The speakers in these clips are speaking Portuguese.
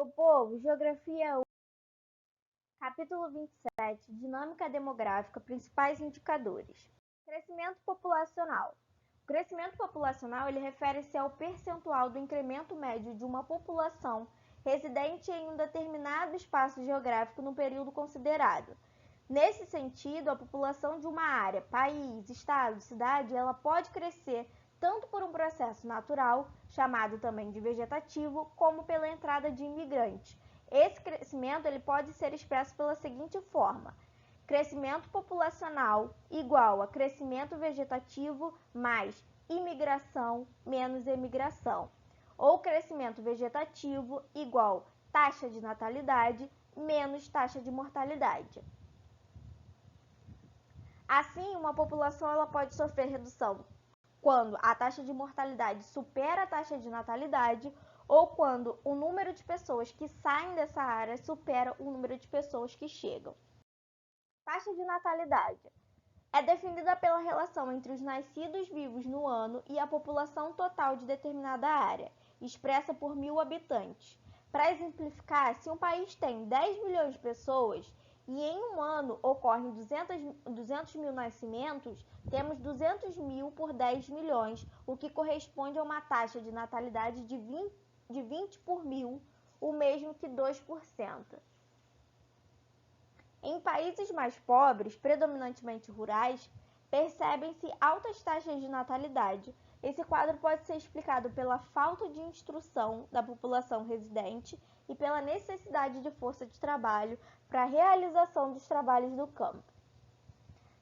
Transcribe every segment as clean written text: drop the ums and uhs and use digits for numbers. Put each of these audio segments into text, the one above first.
Meu povo, Geografia 1, capítulo 27, Dinâmica demográfica, principais indicadores. Crescimento populacional. O crescimento populacional ele refere-se ao percentual do incremento médio de uma população residente em um determinado espaço geográfico no período considerado. Nesse sentido, a população de uma área, país, estado, cidade, ela pode crescer tanto por um processo natural, chamado também de vegetativo, como pela entrada de imigrantes. Esse crescimento ele pode ser expresso pela seguinte forma: crescimento populacional igual a crescimento vegetativo mais imigração menos emigração, ou crescimento vegetativo igual taxa de natalidade menos taxa de mortalidade. Assim, uma população ela pode sofrer redução quando a taxa de mortalidade supera a taxa de natalidade ou quando o número de pessoas que saem dessa área supera o número de pessoas que chegam. Taxa de natalidade é definida pela relação entre os nascidos vivos no ano e a população total de determinada área, expressa por 1.000 habitantes. Para exemplificar, se um país tem 10 milhões de pessoas e em um ano ocorrem 200 mil nascimentos, temos 200 mil por 10 milhões, o que corresponde a uma taxa de natalidade de 20 por mil, o mesmo que 2%. Em países mais pobres, predominantemente rurais, percebem-se altas taxas de natalidade. Esse quadro pode ser explicado pela falta de instrução da população residente e pela necessidade de força de trabalho para a realização dos trabalhos do campo.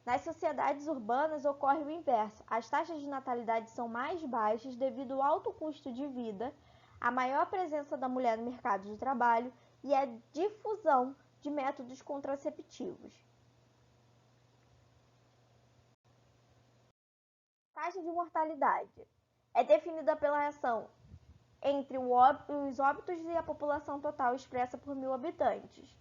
Nas sociedades urbanas ocorre o inverso. As taxas de natalidade são mais baixas devido ao alto custo de vida, a maior presença da mulher no mercado de trabalho e a difusão de métodos contraceptivos. Taxa de mortalidade é definida pela relação entre os óbitos e a população total expressa por 1.000 habitantes.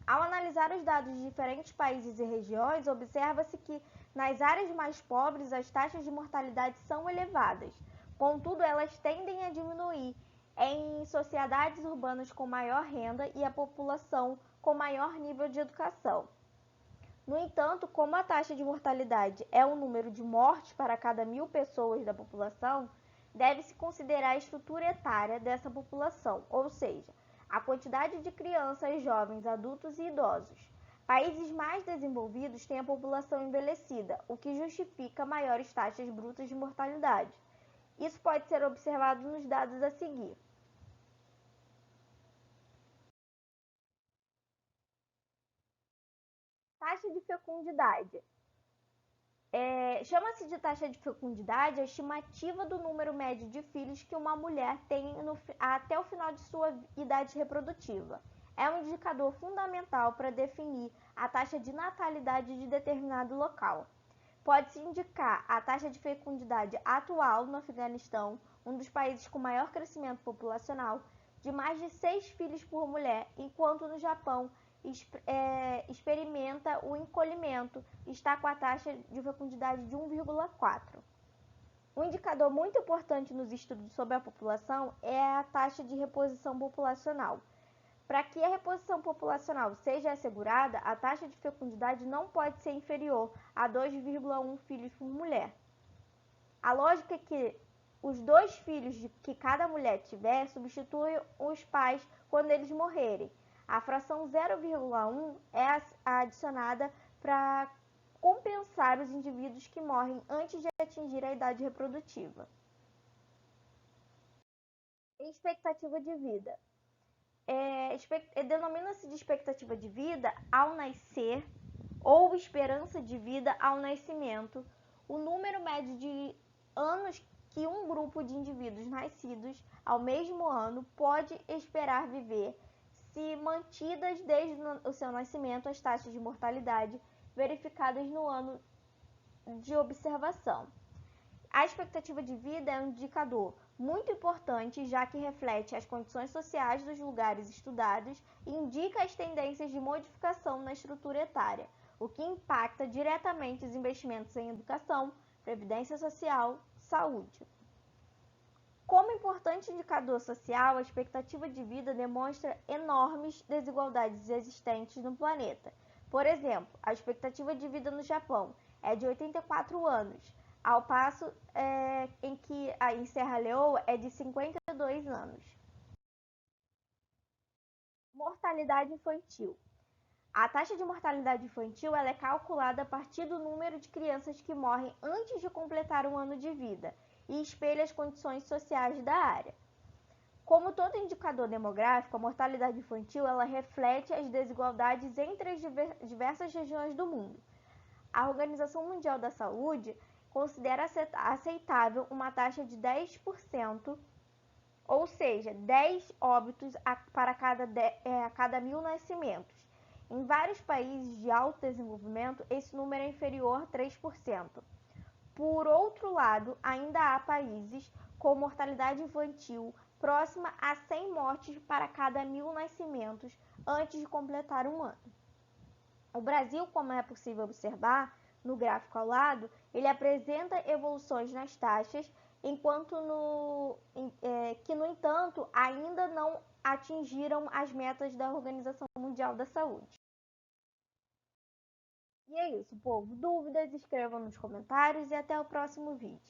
Ao analisar os dados de diferentes países e regiões, observa-se que nas áreas mais pobres as taxas de mortalidade são elevadas. Contudo, elas tendem a diminuir em sociedades urbanas com maior renda e a população com maior nível de educação. No entanto, como a taxa de mortalidade é o número de mortes para cada 1.000 pessoas da população, deve-se considerar a estrutura etária dessa população, ou seja, a quantidade de crianças, jovens, adultos e idosos. Países mais desenvolvidos têm a população envelhecida, o que justifica maiores taxas brutas de mortalidade. Isso pode ser observado nos dados a seguir. Taxa de fecundidade. Chama-se de taxa de fecundidade a estimativa do número médio de filhos que uma mulher tem até o final de sua idade reprodutiva. É um indicador fundamental para definir a taxa de natalidade de determinado local. Pode-se indicar a taxa de fecundidade atual no Afeganistão, um dos países com maior crescimento populacional, de mais de 6 filhos por mulher, enquanto no Japão experimenta o encolhimento, está com a taxa de fecundidade de 1,4. Um indicador muito importante nos estudos sobre a população é a taxa de reposição populacional. Para que a reposição populacional seja assegurada, a taxa de fecundidade não pode ser inferior a 2,1 filhos por mulher. A lógica é que os 2 filhos que cada mulher tiver substituem os pais quando eles morrerem. A fração 0,1 é adicionada para compensar os indivíduos que morrem antes de atingir a idade reprodutiva. Expectativa de vida. Denomina-se de expectativa de vida ao nascer ou esperança de vida ao nascimento, o número médio de anos que um grupo de indivíduos nascidos ao mesmo ano pode esperar viver, se mantidas desde o seu nascimento as taxas de mortalidade verificadas no ano de observação. A expectativa de vida é um indicador muito importante, já que reflete as condições sociais dos lugares estudados e indica as tendências de modificação na estrutura etária, o que impacta diretamente os investimentos em educação, previdência social, saúde. Como importante indicador social, a expectativa de vida demonstra enormes desigualdades existentes no planeta. Por exemplo, a expectativa de vida no Japão é de 84 anos, ao passo em que em Serra Leoa é de 52 anos. Mortalidade infantil. A taxa de mortalidade infantil ela é calculada a partir do número de crianças que morrem antes de completar um ano de vida e espelha as condições sociais da área. Como todo indicador demográfico, a mortalidade infantil ela reflete as desigualdades entre as diversas regiões do mundo. A Organização Mundial da Saúde considera aceitável uma taxa de 10%, ou seja, 10 óbitos para cada 1.000 nascimentos. Em vários países de alto desenvolvimento, esse número é inferior a 3%. Por outro lado, ainda há países com mortalidade infantil próxima a 100 mortes para cada 1.000 nascimentos antes de completar um ano. O Brasil, como é possível observar no gráfico ao lado, ele apresenta evoluções nas taxas, enquanto que, no entanto, ainda não atingiram as metas da Organização Mundial da Saúde. E é isso, povo. Dúvidas, escrevam nos comentários e até o próximo vídeo.